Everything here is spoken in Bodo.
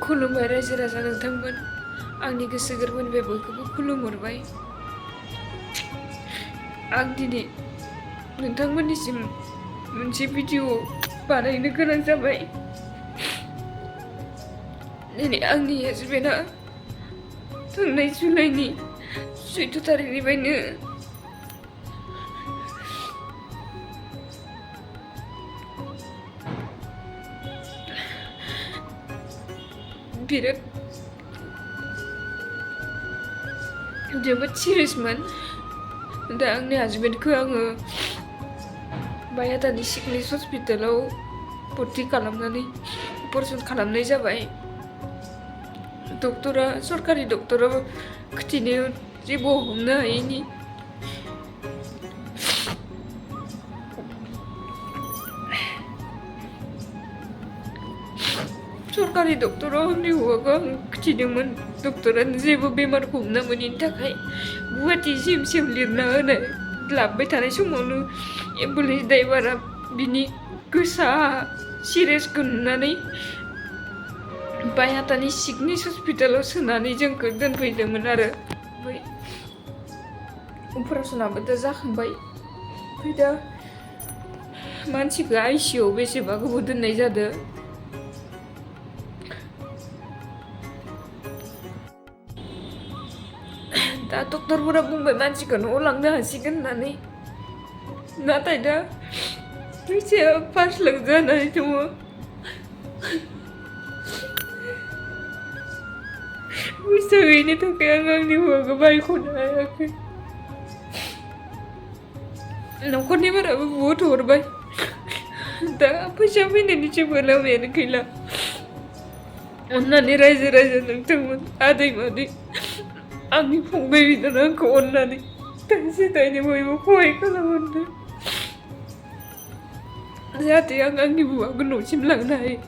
खुलुमबाय रायजो राजा नोंथांमोन आंनि गोसो गोरबोनिफ्राय बयखौबो खुलुमहरबाय। आं दिनै नोंथांमोननिसिम मोनसे भिडिअ बानायनो गोनां जाबाय। दिनै आंनि हासबेन्डआ थांनाय जुलाइनि 14 थारिखनिफ्रायनो बिराद जोबोद सिरियासमोन। दा आंनि हासबेन्डखौ आङो बायादानि सिकनेस हस्पिटालाव भर्ति खालामनानै अपारेशन खालामनाय जाबाय। डक्टरा सरकारि डक्टरा खिथिनायाव जेबो हमनो हायैनि सरकारि डक्टरा आंनि हौवाखौ आं खिथिदोंमोन। डक्टरानो जेबो बेमारखौ हमना मोनैनि थाखाय गुवाहाटिसिम लिरना होनाय लाबोबाय थानाय समावनो एम्बुलेन्स ड्राइभारा बिनि गोसा सिरियासखौ नुनानै बायादानि सिकनेस हस्पिटालाव सोनानै जोंखौ दोनफैदोंमोन आरो ओमफ्राय अपारेशनाबो दा जाखांबाय। ओमफ्राय दा मानसिखौ आइसिइउआव बेसेबा गोबाव दोननाय जादों। दा डक्टरफोरा बुंबाय मानसिखौ न'आव लांनो हासिगोन होननानै, नाथाय दा फैसाया 5 लाख जानानै दङ। फैसा गैयिनि थाखाय आं आंनि हौवाखौ बायख'नो हायाखै। न'खरनिफोराबो बुहुत हरबाय, दा फैसा फैनायनि जेबो लामायानो गैला। अन्नानै रायजो राजा नोंथांमोन आदै मादै आंनि फंबाय बिनानाव आंखौ अन्नानै थाइसे थाइनै बयबो सहाय खालामहरदो, जाहाथे आं आंनि हौवाखौ न'सिम लांनो हायो।